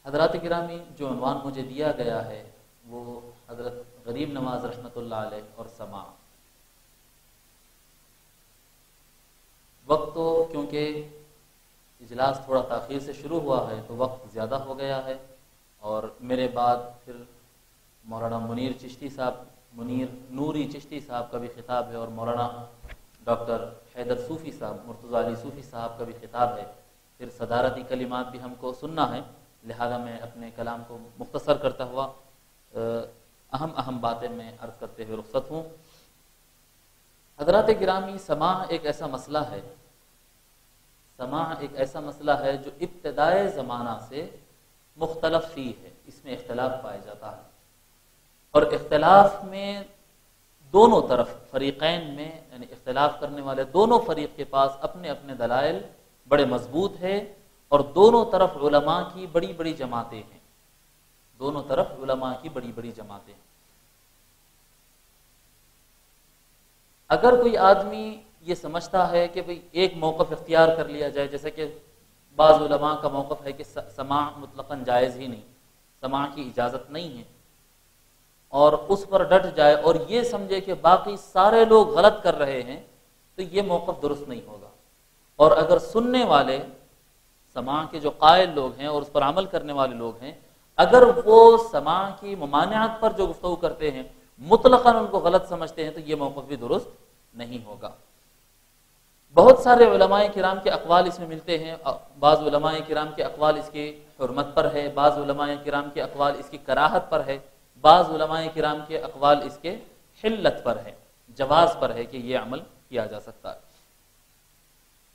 حضرات گرامی، جو عنوان مجھے دیا گیا ہے وہ حضرت غریب نواز رحمۃ اللہ علیہ اور سماع۔ وقت تو کیونکہ اجلاس تھوڑا تاخیر سے شروع ہوا ہے تو وقت زیادہ ہو گیا ہے، اور میرے بعد پھر مولانا منیر نوری چشتی صاحب کا بھی خطاب ہے، اور مولانا ڈاکٹر حیدر صوفی صاحب، مرتضیٰ علی صوفی صاحب کا بھی خطاب ہے۔ پھر صدارتی کلمات بھی ہم کو سننا ہے، لہذا میں اپنے کلام کو مختصر کرتا ہوا اہم باتیں میں عرض کرتے ہوئے رخصت ہوں۔ حضرات گرامی، سماع ایک ایسا مسئلہ ہے، جو ابتدائے زمانہ سے مختلف فی ہے، اس میں اختلاف پایا جاتا ہے، اور اختلاف میں دونوں طرف فریقین میں، یعنی اختلاف کرنے والے دونوں فریق کے پاس اپنے اپنے دلائل بڑے مضبوط ہیں، اور دونوں طرف علماء کی بڑی بڑی جماعتیں ہیں، اگر کوئی آدمی یہ سمجھتا ہے کہ بھئی ایک موقف اختیار کر لیا جائے، جیسے کہ بعض علماء کا موقف ہے کہ سماع مطلقاً جائز ہی نہیں، سماع کی اجازت نہیں ہے، اور اس پر ڈٹ جائے اور یہ سمجھے کہ باقی سارے لوگ غلط کر رہے ہیں، تو یہ موقف درست نہیں ہوگا۔ اور اگر سننے والے، سماع کے جو قائل لوگ ہیں اور اس پر عمل کرنے والے لوگ ہیں، اگر وہ سماع کی ممانعت پر جو گفتگو کرتے ہیں مطلقاً ان کو غلط سمجھتے ہیں، تو یہ موقف بھی درست نہیں ہوگا۔ بہت سارے علماء کرام کے اقوال اس میں ملتے ہیں، بعض علماء کرام کے اقوال اس کی حرمت پر ہے، بعض علماء کرام کے اقوال اس کی کراہت پر ہے، بعض علماء کرام کے اقوال اس کے حلت پر ہے، جواز پر ہے کہ یہ عمل کیا جا سکتا ہے۔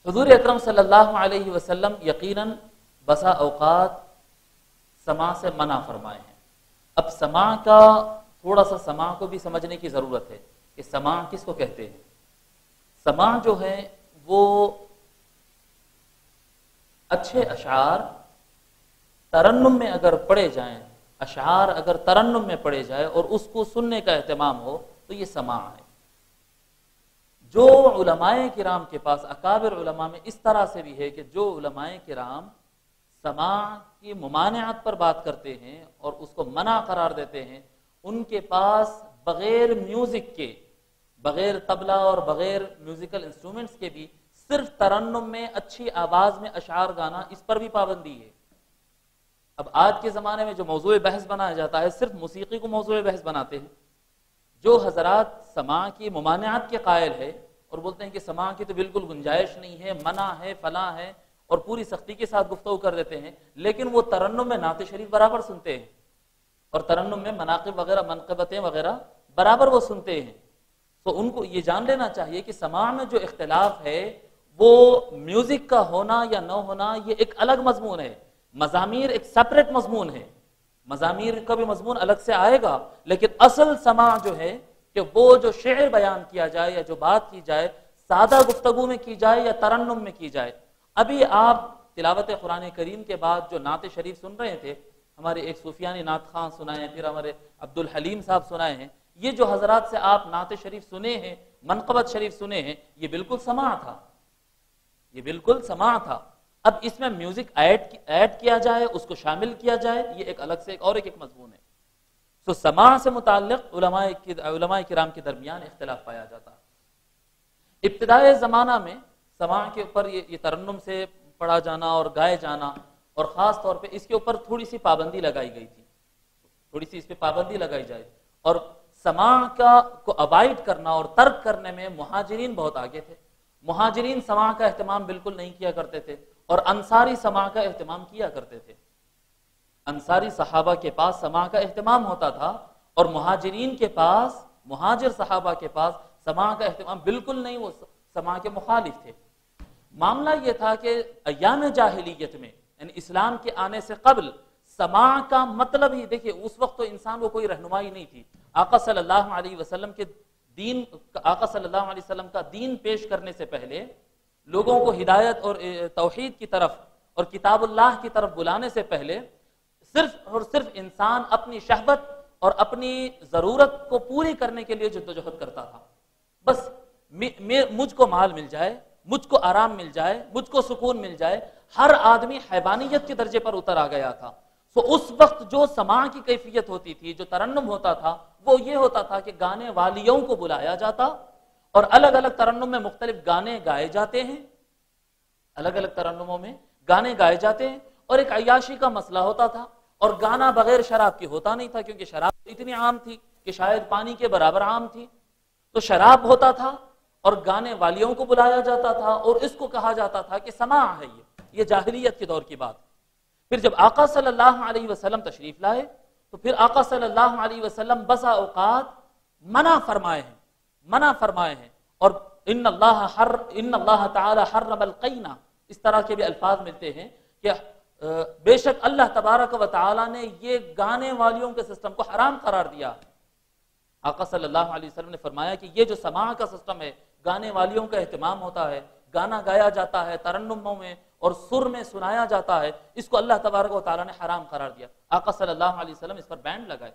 حضور اکرم صلی اللہ علیہ وسلم یقیناً بسا اوقات سماع سے منع فرمائے ہیں۔ اب سماع کا تھوڑا سا سماع کو بھی سمجھنے کی ضرورت ہے کہ سماع کس کو کہتے ہیں۔ سماع جو ہے وہ اچھے اشعار ترنم میں اگر پڑھے جائیں، اشعار اگر ترنم میں پڑھے جائے اور اس کو سننے کا اہتمام ہو، تو یہ سماع ہے۔ جو علماء کرام کے پاس، اکابر علماء میں اس طرح سے بھی ہے کہ جو علماء کرام سماع کی ممانعت پر بات کرتے ہیں اور اس کو منع قرار دیتے ہیں، ان کے پاس بغیر میوزک کے، بغیر طبلہ اور بغیر میوزیکل انسٹرومنٹس کے بھی صرف ترنم میں اچھی آواز میں اشعار گانا، اس پر بھی پابندی ہے۔ اب آج کے زمانے میں جو موضوع بحث بنایا جاتا ہے، صرف موسیقی کو موضوع بحث بناتے ہیں۔ جو حضرات سماع کی ممانعت کے قائل ہے اور بولتے ہیں کہ سماع کی تو بالکل گنجائش نہیں ہے، منع ہے، فلاں ہے، اور پوری سختی کے ساتھ گفتگو کر دیتے ہیں، لیکن وہ ترنم میں نعت شریف برابر سنتے ہیں، اور ترنم میں مناقب وغیرہ، منقبتیں وغیرہ برابر وہ سنتے ہیں، تو ان کو یہ جان لینا چاہیے کہ سماع میں جو اختلاف ہے وہ میوزک کا ہونا یا نہ ہونا یہ ایک الگ مضمون ہے۔ مزامیر ایک سپریٹ مضمون ہے، مزامیر کا بھی مضمون الگ سے آئے گا، لیکن اصل سماع جو ہے کہ وہ جو شعر بیان کیا جائے یا جو بات کی جائے، سادہ گفتگو میں کی جائے یا ترنم میں کی جائے۔ ابھی آپ تلاوت قرآن کریم کے بعد جو نعت شریف سن رہے تھے، ہمارے ایک صوفیانی نعت خان سنائے ہیں، پھر ہمارے عبد الحلیم صاحب سنائے ہیں، یہ جو حضرات سے آپ نعت شریف سنے ہیں، منقبت شریف سنے ہیں، یہ بالکل سماع تھا، یہ بالکل سماع تھا۔ اب اس میں میوزک ایڈ کیا جائے، اس کو شامل کیا جائے، یہ ایک الگ سے ایک مضمون ہے۔ تو سماع سے متعلق علماء کرام کے درمیان اختلاف پایا جاتا ہے۔ ابتدائی زمانہ میں سماع کے اوپر یہ ترنم سے پڑھا جانا اور گائے جانا، اور خاص طور پہ اس کے اوپر تھوڑی سی پابندی لگائی گئی تھی، تھوڑی سی اس پہ پابندی لگائی جائے، اور سماع کو اوائڈ کرنا اور ترک کرنے میں مہاجرین بہت آگے تھے۔ مہاجرین سماع کا اہتمام بالکل نہیں کیا کرتے تھے، اور انصاری سماع کا اہتمام کیا کرتے تھے۔ انصاری صحابہ کے پاس سماع کا اہتمام ہوتا تھا، اور مہاجرین کے پاس، مہاجر صحابہ کے پاس سماع کا اہتمام بالکل نہیں، وہ سماع کے مخالف تھے۔ معاملہ یہ تھا کہ ایام جاہلیت میں، یعنی اسلام کے آنے سے قبل، سماع کا مطلب ہی دیکھیے، اس وقت تو انسان کو کوئی رہنمائی نہیں تھی۔ آقا صلی اللہ علیہ وسلم کا دین پیش کرنے سے پہلے لوگوں کو ہدایت اور توحید کی طرف اور کتاب اللہ کی طرف بلانے سے پہلے صرف انسان اپنی شہوت اور اپنی ضرورت کو پوری کرنے کے لیے جدوجہد کرتا تھا۔ بس مجھ کو مال مل جائے، مجھ کو آرام مل جائے، مجھ کو سکون مل جائے۔ ہر آدمی حیوانیت کے درجے پر اتر آ گیا تھا۔ تو اس وقت جو سماع کی کیفیت ہوتی تھی، جو ترنم ہوتا تھا، وہ یہ ہوتا تھا کہ گانے والیوں کو بلایا جاتا اور الگ الگ ترنم میں مختلف گانے گائے جاتے ہیں، الگ الگ ترنموں میں گانے گائے جاتے ہیں، اور ایک عیاشی کا مسئلہ ہوتا تھا، اور گانا بغیر شراب کے ہوتا نہیں تھا، کیونکہ شراب اتنی عام تھی کہ شاید پانی کے برابر عام تھی، تو شراب ہوتا تھا اور گانے والیوں کو بلایا جاتا تھا، اور اس کو کہا جاتا تھا کہ سماع ہے یہ جاہلیت کے دور کی بات۔ پھر جب آقا صلی اللہ علیہ وسلم تشریف لائے تو پھر آقا صلی اللہ علیہ وسلم بسا اوقات منع فرمائے ہیں، اور ان اللہ تعالی حرم القینہ، اس طرح کے بھی الفاظ ملتے ہیں کہ بے شک اللہ تبارک و تعالی نے یہ گانے والیوں کے سسٹم کو حرام قرار دیا۔ آقا صلی اللہ علیہ وسلم نے فرمایا کہ یہ جو سماع کا سسٹم ہے، گانے والیوں کا اہتمام ہوتا ہے، گانا گایا جاتا ہے، ترنموں میں اور سر میں سنایا جاتا ہے، اس کو اللہ تبارک و تعالی نے حرام قرار دیا۔ آقا صلی اللہ علیہ وسلم اس پر بین لگائے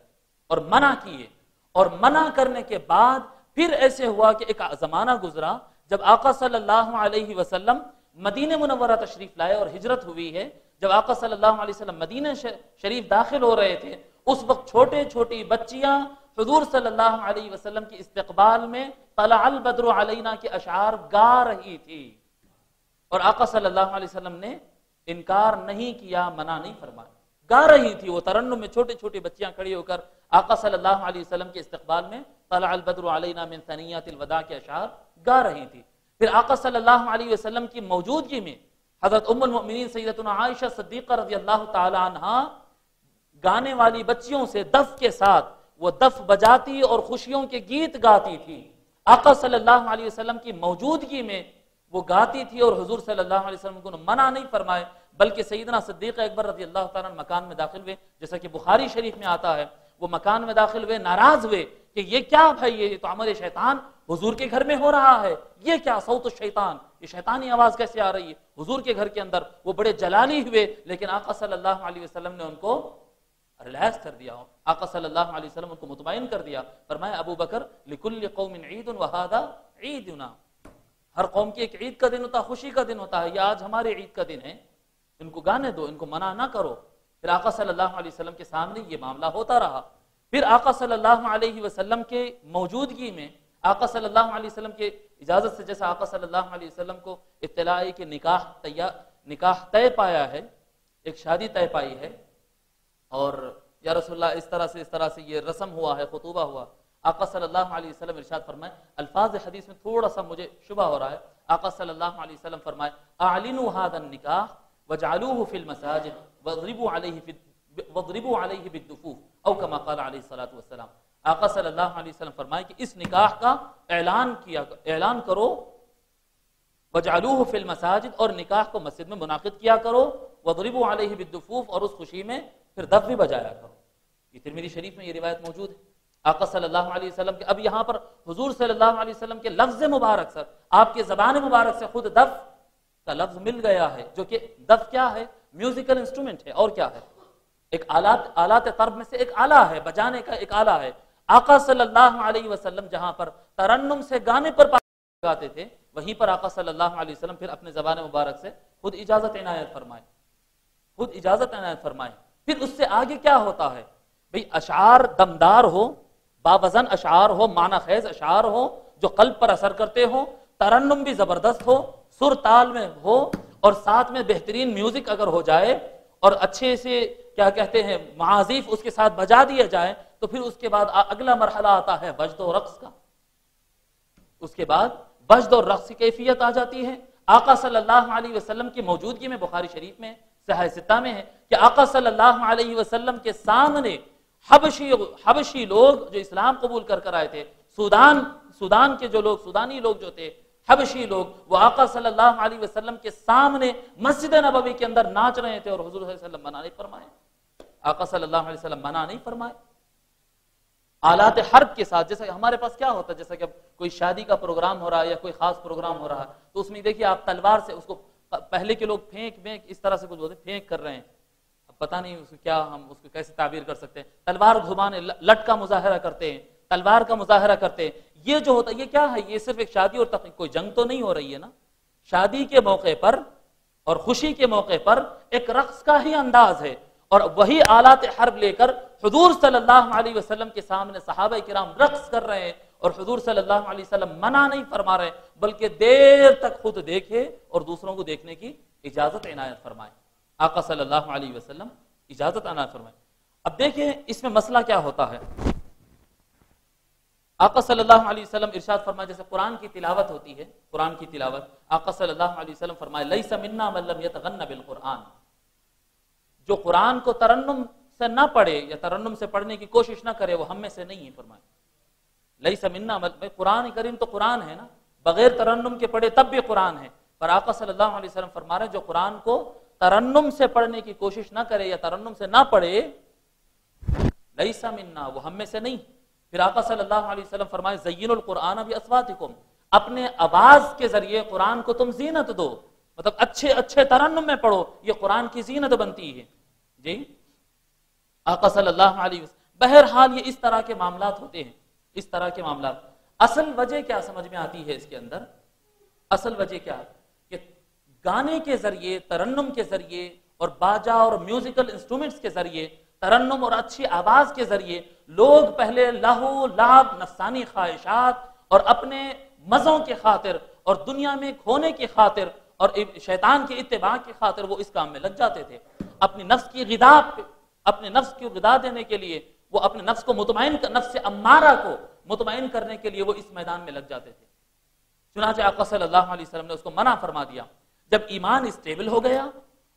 اور منع کیے، اور منع کرنے کے بعد پھر ایسے ہوا کہ ایک زمانہ گزرا جب آقا صلی اللہ علیہ وسلم مدینہ منورہ تشریف لائے اور ہجرت ہوئی ہے۔ جب آقا صلی اللہ علیہ وسلم مدینہ شریف داخل ہو رہے تھے، اس وقت چھوٹے چھوٹی بچیاں حضور صلی اللہ علیہ وسلم کی استقبال میں طلع البدر علینا کے اشعار گا رہی تھی، اور آقا صلی اللہ علیہ وسلم نے انکار نہیں کیا، منع نہیں فرمایا، گا رہی تھی وہ ترنم میں، چھوٹی چھوٹی بچیاں کھڑی ہو کر آقا صلی اللہ علیہ وسلم کے استقبال میں طلع البدر علینا من ثنیات الوداع کے اشعار گا رہی تھی۔ پھر آقا صلی اللہ علیہ وسلم کی موجودگی میں حضرت ام المؤمنین سیدتنا عائشہ صدیقہ رضی اللہ تعالی عنہا گانے والی بچیوں سے دف کے ساتھ وہ دف بجاتی اور خوشیوں کے گیت گاتی تھی، آقا صلی اللہ علیہ وسلم کی موجودگی میں وہ گاتی تھی، اور حضور صلی اللہ علیہ وسلم کو منع نہیں فرمائے، بلکہ سیدنا صدیق اکبر رضی اللہ تعالیٰ مکان میں داخل ہوئے، جیسا کہ بخاری شریف میں آتا ہے، وہ مکان میں داخل ہوئے، ناراض ہوئے کہ یہ کیا بھائی، یہ تو عمل شیطان حضور کے گھر میں ہو رہا ہے، یہ کیا صوت الشیطان، یہ شیطانی آواز کیسے آ رہی ہے حضور کے گھر کے اندر۔ وہ بڑے جلالی ہوئے، لیکن آقا صلی اللہ علیہ وسلم نے ان کو ریلیکس کر دیا، آقا صلی اللہ علیہ وسلم ان کو مطمئن کر دیا، فرمایا ابو بکر لکل قوم عید وہذا عیدنا، ہر قوم کی ایک عید کا دن ہوتا ہے، خوشی کا دن ہوتا ہے، یہ آج ہمارے عید کا دن ہے، ان کو گانے دو، ان کو منع نہ کرو۔ پھر آقا صلی اللہ علیہ وسلم کے سامنے یہ معاملہ ہوتا رہا۔ پھر آقا صلی اللہ علیہ وسلم کے موجودگی میں آقا صلی اللہ علیہ وسلم کے اجازت سے، جیسا آقا صلی اللہ علیہ وسلم کو اطلاع ہے کہ نکاح طے پایا ہے، ایک شادی طے پائی ہے، اور یا رسول اللہ اس طرح سے یہ رسم ہوا ہے، خطوبہ ہوا، آقا صلی اللہ علیہ وسلم ارشاد فرمائے، الفاظ حدیث میں تھوڑا سا مجھے شبہ ہو رہا ہے، آقا صلی اللہ علیہ وسلم فرمائے اعلنوا هذا النکاح وجعلوه في المساجد واضربوا عليه بالدفوف او كما قال علیہ الصلوۃ والسلام۔ آقا صلی اللہ علیہ وسلم فرمائے کہ اس نکاح کا اعلان کرو، وجعلوه في المساجد، اور نکاح کو مسجد میں منعقد کیا کرو، واضربوا عليه بالدفوف، اور اس خوشی میں پھر دف بھی بجایا کرو۔ یہ ترمذی شریف میں یہ روایت موجود ہے۔ آقا صلی اللہ علیہ وسلم کے اب یہاں پر حضور صلی اللہ علیہ وسلم کے لفظ مبارک سے، آپ کے زبان مبارک سے خود دف کا لفظ مل گیا ہے، جو کہ دف کیا ہے؟ میوزیکل انسٹرومنٹ ہے، اور کیا ہے؟ ایک آلات طرب میں سے ایک آلہ ہے، بجانے کا ایک آلہ ہے۔ آقا صلی اللہ علیہ وسلم جہاں پر ترنم سے گانے پر گاتے تھے، وہیں پر آقا صلی اللہ علیہ وسلم پھر اپنے زبان مبارک سے خود اجازت عنایت فرمائے۔ پھر اس سے آگے کیا ہوتا ہے بھئی؟ اشعار دمدار ہو، باوزن اشعار ہو، معنی خیز اشعار ہو، جو قلب پر اثر کرتے ہو، ترنم بھی زبردست ہو، سر تال میں ہو، اور ساتھ میں بہترین میوزک اگر ہو جائے اور اچھے سے کیا کہتے ہیں معازیف اس کے ساتھ بجا دیے جائیں، تو پھر اس کے بعد اگلا مرحلہ آتا ہے وجد و رقص کا۔ اس کے بعد وجد اور رقص کی کیفیت آ جاتی ہے۔ آقا صلی اللہ علیہ وسلم کی موجودگی میں بخاری شریف میں صحیح ستہ میں ہے کہ آقا صلی اللہ علیہ وسلم کے سامنے حبشی لوگ جو اسلام قبول کر آئے تھے، سودان کے جو لوگ، سودانی لوگ جو تھے، حبشی لوگ، وہ آقا صلی اللہ علیہ وسلم کے سامنے مسجد نبوی کے اندر ناچ رہے تھے، اور حضور صلی اللہ علیہ وسلم منع نہیں فرمائے، آقا صلی اللہ علیہ وسلم منع نہیں فرمائے۔ آلات حرب کے ساتھ، جیسا کہ ہمارے پاس کیا ہوتا ہے، جیسا کہ کوئی شادی کا پروگرام ہو رہا ہے یا کوئی خاص پروگرام ہو رہا ہے، تو اس میں دیکھیے آپ تلوار سے اس کو، پہلے کے لوگ پھینک اس طرح سے کچھ بولتے ہیں، پھینک کر رہے ہیں، اب پتہ نہیں اس کو کیا، ہم اس کو کیسے تعبیر کر سکتے ہیں، تلوار گھمانے، لٹ کا مظاہرہ کرتے ہیں، تلوار کا مظاہرہ کرتے ہیں۔ یہ جو ہوتا ہے یہ کیا ہے؟ یہ صرف ایک شادی اور تقریب، کوئی جنگ تو نہیں ہو رہی ہے نا، شادی کے موقع پر اور خوشی کے موقع پر ایک رقص کا ہی انداز ہے، اور وہی آلات حرب لے کر حضور صلی اللہ علیہ وسلم کے سامنے صحابہ کرام رقص کر رہے ہیں، اور حضور صلی اللہ علیہ وسلم منع نہیں فرما رہے بلکہ دیر تک خود دیکھے اور دوسروں کو دیکھنے کی اجازت عنایت فرمائے۔ آقا صلی اللہ علیہ وسلم اجازت عنایت فرمائے۔ اب دیکھیں اس میں مسئلہ کیا ہوتا ہے۔ آقا صلی اللہ علیہ وسلم ارشاد فرمائے، جیسے قرآن کی تلاوت ہوتی ہے، قرآن کی تلاوت، آقا صلی اللہ علیہ وسلم فرمائے لیس منا من لم یتغن بالقرآن، جو قرآن کو ترنم سے نہ پڑھے یا ترنم سے پڑھنے کی کوشش نہ کرے وہ ہم میں سے نہیں ہے۔ فرمائے لیس منا، قرآن کریم تو قرآن ہے نا، بغیر ترنم کے پڑھے تب بھی قرآن ہے، پر آقا صلی اللہ علیہ وسلم فرما رہے جو قرآن کو ترنم سے پڑھنے کی کوشش نہ کرے یا ترنم سے نہ پڑھے لیس منا، وہ ہم میں سے نہیں۔ پھر آقا صلی اللہ علیہ وسلم فرمائے زینوا القرآن باصواتکم، اپنے آواز کے ذریعے قرآن کو تم زینت دو، مطلب اچھے اچھے ترنم میں پڑھو، یہ قرآن کی زینت بنتی ہے۔ جی آقا صلی اللہ علیہ وسلم، بہرحال یہ اس طرح کے معاملات ہوتے ہیں، اس طرح کے معاملات۔ اصل وجہ کیا سمجھ میں آتی ہے اس کے اندر؟ اصل وجہ کیا کہ گانے کے ذریعے، ترنم کے ذریعے اور باجا اور میوزیکل انسٹرومنٹس کے ذریعے، ترنم اور اچھی آواز کے ذریعے لوگ پہلے لہو لعب، نفسانی خواہشات اور اپنے مزوں کے خاطر اور دنیا میں کھونے کی خاطر اور شیطان کی اتباع کی خاطر وہ اس کام میں لگ جاتے تھے۔ اپنی نفس کی غذا، اپنے نفس کی غذا دینے کے لیے وہ اپنے نفس کو مطمئن، نفس امارہ کو مطمئن کرنے کے لیے وہ اس میدان میں لگ جاتے تھے۔ چنانچہ آقا صلی اللہ علیہ وسلم نے اس کو منع فرما دیا۔ جب ایمان اسٹیبل ہو گیا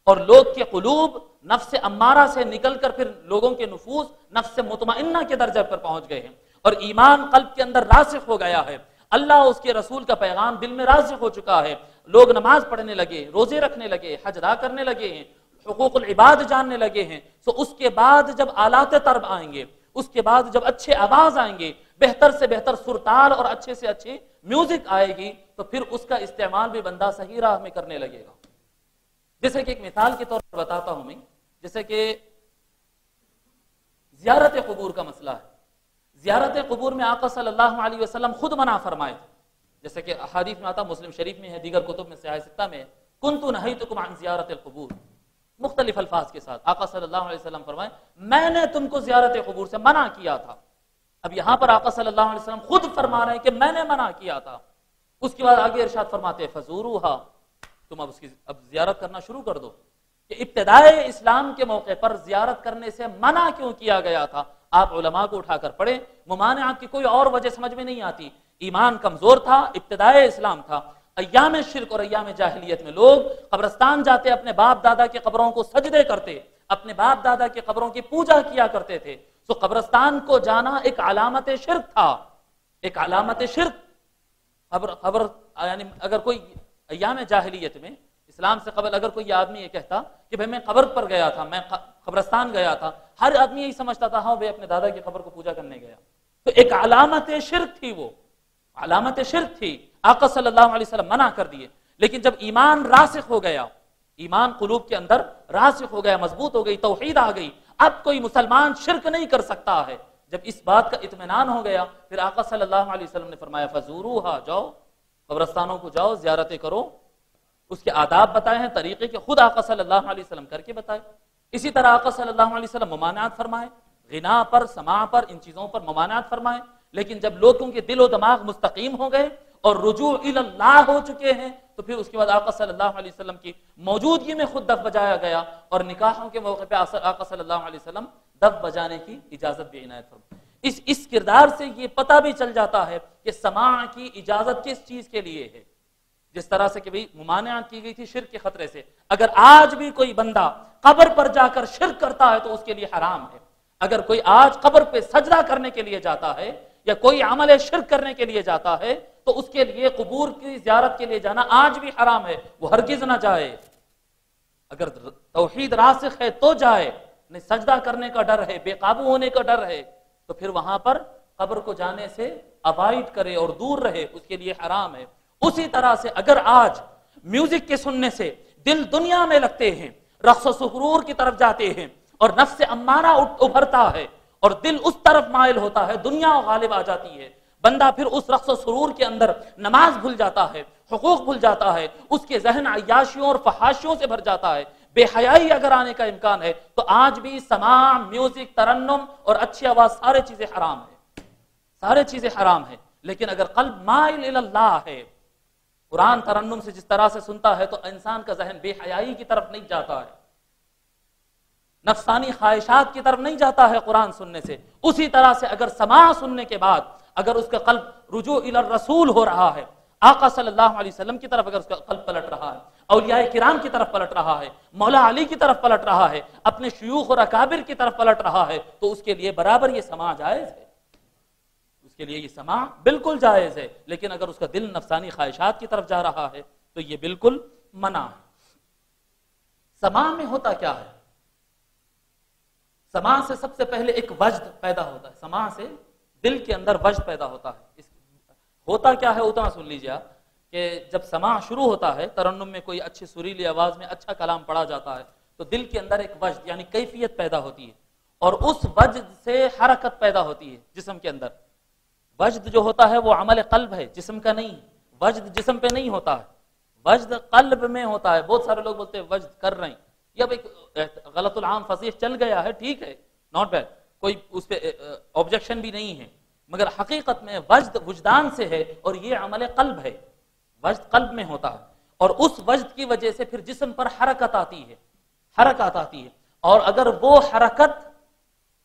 اور لوگ کے قلوب نفس امارہ سے نکل کر پھر لوگوں کے نفوس نفس مطمئنہ کے درجے پر پہنچ گئے ہیں اور ایمان قلب کے اندر راسخ ہو گیا ہے، اللہ اس کے رسول کا پیغام دل میں راسخ ہو چکا ہے، لوگ نماز پڑھنے لگے، روزے رکھنے لگے، حج ادا کرنے لگے ہیں، حقوق العباد جاننے لگے ہیں، تو اس کے بعد جب آلات طرب آئیں گے، اس کے بعد جب اچھے آواز آئیں گے، بہتر سے بہتر سرتال اور اچھے سے اچھی میوزک آئے گی، تو پھر اس کا استعمال بھی بندہ صحیح راہ میں کرنے لگے گا۔ جیسے کہ ایک مثال کے طور پر بتاتا ہوں میں، جیسے کہ زیارت قبور کا مسئلہ ہے۔ زیارت قبور میں آقا صلی اللہ علیہ وسلم خود منع فرمائے تھے، جیسے کہ احادیث میں آتا، مسلم شریف میں ہے، دیگر کتب میں صحیح ستہ میں، کنت نہیتکم عن زیارت القبور، مختلف الفاظ کے ساتھ آقا صلی اللہ علیہ وسلم فرمائے میں نے تم کو زیارت قبور سے منع کیا تھا۔ اب یہاں پر آقا صلی اللہ علیہ وسلم خود فرما رہے ہیں کہ میں نے منع کیا تھا۔ اس کے بعد آگے ارشاد فرماتے ہیں فزوروہا، تم اب زیارت کرنا شروع کر دو۔ کہ ابتدائے اسلام کے موقع پر زیارت کرنے سے منع کیوں کیا گیا تھا؟ آپ علماء کو اٹھا کر پڑھیں، ممانعت کی کوئی اور وجہ سمجھ میں نہیں آتی۔ ایمان کمزور تھا، ابتدائے اسلام تھا، ایام شرک اور ایام جاہلیت میں لوگ قبرستان جاتے، اپنے باپ دادا کی قبروں کو سجدے کرتے، اپنے باپ دادا کی قبروں کی پوجا کیا کرتے تھے۔ تو قبرستان کو جانا ایک علامت شرک تھا، ایک علامت شرک۔ خبر یعنی اگر کوئی ایام جاہلیت میں اسلام سے قبل اگر کوئی آدمی یہ کہتا کہ بھئی میں قبر پر گیا تھا، میں قبرستان گیا تھا، ہر آدمی یہی سمجھتا تھا ہاں بھئی اپنے دادا کی قبر کو پوجا کرنے گیا، تو ایک علامت شرک تھی، وہ علامت شرک تھی۔ آقا صلی اللہ علیہ وسلم منع کر دیے، لیکن جب ایمان راسخ ہو گیا، ایمان قلوب کے اندر راسخ ہو گیا، مضبوط ہو گئی، توحید آ گئی، اب کوئی مسلمان شرک نہیں کر سکتا ہے، جب اس بات کا اطمینان ہو گیا، پھر آقا صلی اللہ علیہ وسلم نے فرمایا فزوروہا، جاؤ قبرستانوں کو جاؤ، زیارتیں کرو۔ اس کے آداب بتائے ہیں، طریقے کے خود آقا صلی اللہ علیہ وسلم کر کے بتائے۔ اسی طرح آقا صلی اللہ علیہ وسلم ممانعت فرمائے، غنا پر، سماع پر، ان چیزوں پر ممانعت فرمائے، لیکن جب لوگوں کے دل و دماغ مستقیم ہو گئے اور رجوع الی اللہ ہو چکے ہیں، تو پھر اس کے بعد آقا صلی اللہ علیہ وسلم کی موجودگی میں خود دف بجایا گیا، اور نکاحوں کے موقع پہ آقا صلی اللہ علیہ وسلم دف بجانے کی اجازت بھی عنایت فرمائے۔ اس کردار سے یہ پتہ بھی چل جاتا ہے کہ سماع کی اجازت کس چیز کے لیے ہے۔ جس طرح سے کہ بھئی ممانعت کی گئی تھی شرک کے خطرے سے، اگر آج بھی کوئی بندہ قبر پر جا کر شرک کرتا ہے تو اس کے لیے حرام ہے۔ اگر کوئی آج قبر پہ سجدہ کرنے کے لیے جاتا ہے یا کوئی عمل شرک کرنے کے لیے جاتا ہے تو اس کے لیے قبور کی زیارت کے لیے جانا آج بھی حرام ہے، وہ ہرگز نہ جائے۔ اگر توحید راسخ ہے تو جائے، نہیں سجدہ کرنے کا ڈر ہے، بے قابو ہونے کا ڈر ہے، تو پھر وہاں پر قبر کو جانے سے اوائڈ کرے اور دور رہے، اس کے لیے حرام ہے۔ اسی طرح سے اگر آج میوزک کے سننے سے دل دنیا میں لگتے ہیں، رقص و سرور کی طرف جاتے ہیں اور نفس امارہ ابھرتا ہے اور دل اس طرف مائل ہوتا ہے، دنیا غالب آ جاتی ہے، بندہ پھر اس رقص و سرور کے اندر نماز بھول جاتا ہے، حقوق بھول جاتا ہے، اس کے ذہن عیاشیوں اور فحاشیوں سے بھر جاتا ہے، بے حیائی اگر آنے کا امکان ہے تو آج بھی سماع، میوزک، ترنم اور اچھی آواز سارے چیزیں حرام ہیں، سارے چیزیں حرام ہیں۔ لیکن اگر قلب مائل الی اللہ ہے، قرآن ترنم سے جس طرح سے سنتا ہے تو انسان کا ذہن بے حیائی کی طرف نہیں جاتا ہے، نفسانی خواہشات کی طرف نہیں جاتا ہے قرآن سننے سے، اسی طرح سے اگر سماع سننے کے بعد اگر اس کا قلب رجوع الی الرسول ہو رہا ہے، آقا صلی اللہ علیہ وسلم کی طرف اگر اس کا قلب پلٹ رہا ہے، اولیاء کرام کی طرف پلٹ رہا ہے، مولا علی کی طرف پلٹ رہا ہے، اپنے شیوخ اور اکابر کی طرف پلٹ رہا ہے، تو اس کے لیے برابر یہ سماع جائز ہے، اس کے لیے یہ سماع بالکل جائز ہے۔ لیکن اگر اس کا دل نفسانی خواہشات کی طرف جا رہا ہے تو یہ بالکل منع ہے۔ سماع میں ہوتا کیا ہے؟ سماع سے سب سے پہلے ایک وجد پیدا ہوتا ہے، سماع سے دل کے اندر وجد پیدا ہوتا ہے۔ ہوتا کیا ہے اتنا سن لیجیے آپ، کہ جب سماع شروع ہوتا ہے، ترنم میں کوئی اچھی سریلی آواز میں اچھا کلام پڑھا جاتا ہے تو دل کے اندر ایک وجد یعنی کیفیت پیدا ہوتی ہے، اور اس وجد سے حرکت پیدا ہوتی ہے جسم کے اندر۔ وجد جو ہوتا ہے وہ عمل قلب ہے، جسم کا نہیں، وجد جسم پہ نہیں ہوتا ہے، وجد قلب میں ہوتا ہے۔ بہت سارے لوگ بولتے ہیں وجد کر رہے ہیں، یہ اب ایک غلط العام فصیح چل گیا ہے، ٹھیک ہے، ناٹ بیڈ، کوئی اس پہ آبجیکشن بھی نہیں ہے، مگر حقیقت میں وجد وجدان سے ہے اور یہ عمل قلب ہے، وجد قلب میں ہوتا ہے، اور اس وجد کی وجہ سے پھر جسم پر حرکت آتی ہے، حرکت آتی ہے، اور اگر وہ حرکت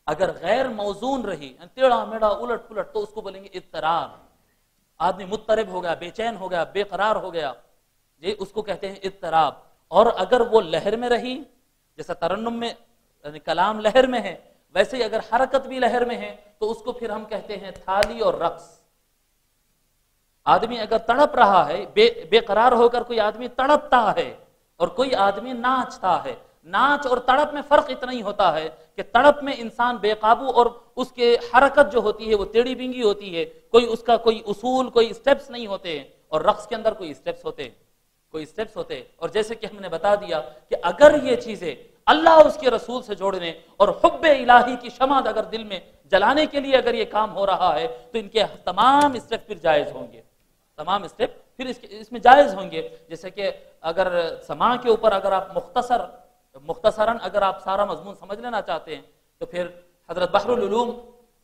اگر غیر موزون رہی، ٹیڑھا میڑھا الٹ پلٹ، تو اس کو بولیں گے اضطراب، آدمی مضطرب ہو گیا، بے چین ہو گیا، بے قرار ہو گیا، یہ اس کو کہتے ہیں اضطراب۔ اور اگر وہ لہر میں رہی، جیسا ترنم میں یعنی کلام لہر میں ہے، ویسے ہی اگر حرکت بھی لہر میں ہے تو اس کو پھر ہم کہتے ہیں تھالی اور رقص۔ آدمی اگر تڑپ رہا ہے، بے قرار ہو کر کوئی آدمی تڑپتا ہے اور کوئی آدمی ناچتا ہے، ناچ اور تڑپ میں فرق اتنا ہی ہوتا ہے کہ تڑپ میں انسان بے قابو اور اس کے حرکت جو ہوتی ہے وہ ٹیڑھی بینگی ہوتی ہے، کوئی اس کا کوئی اصول، کوئی اسٹیپس نہیں ہوتے، اور رقص کے اندر کوئی اسٹیپس ہوتے، کوئی اسٹیپس ہوتے۔ اور جیسے کہ ہم نے بتا دیا کہ اگر یہ چیزیں اللہ اور اس کے رسول سے جوڑنے اور حب الہی کی شمع اگر دل میں جلانے کے لیے اگر یہ کام ہو رہا ہے تو ان کے تمام اسٹیپ پھر جائز ہوں گے، تمام اسٹیپ پھر اس میں جائز ہوں گے۔ جیسے کہ اگر سماع کے اوپر اگر آپ مختصراً اگر آپ سارا مضمون سمجھ لینا چاہتے ہیں تو پھر حضرت بحر العلوم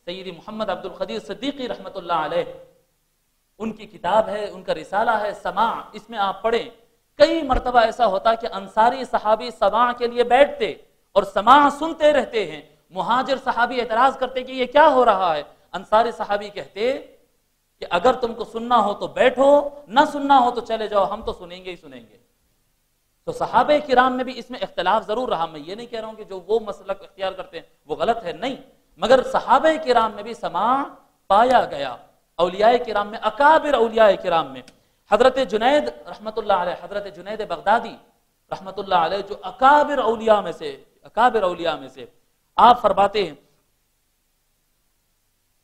سیدی محمد عبد القدیر صدیقی رحمۃ اللہ علیہ، ان کی کتاب ہے، ان کا رسالہ ہے سماع، اس میں آپ پڑھیں، کئی مرتبہ ایسا ہوتا کہ انصاری صحابی سماع کے لیے بیٹھتے اور سماع سنتے رہتے ہیں، مہاجر صحابی اعتراض کرتے کہ یہ کیا ہو رہا ہے، انصاری صحابی کہتے کہ اگر تم کو سننا ہو تو بیٹھو، نہ سننا ہو تو چلے جاؤ، ہم تو سنیں گے ہی سنیں گے۔ تو صحابہ کرام میں بھی اس میں اختلاف ضرور رہا، میں یہ نہیں کہہ رہا ہوں کہ جو وہ مسلک اختیار کرتے ہیں وہ غلط ہے، نہیں، مگر صحابہ کرام میں بھی سماع پایا گیا، اولیاء کرام میں، اکابر اولیاء کرام میں۔ حضرت جنید رحمت اللہ علیہ، حضرت جنید بغدادی رحمت اللہ علیہ، جو اکابر اولیاء میں سے، آپ فرماتے ہیں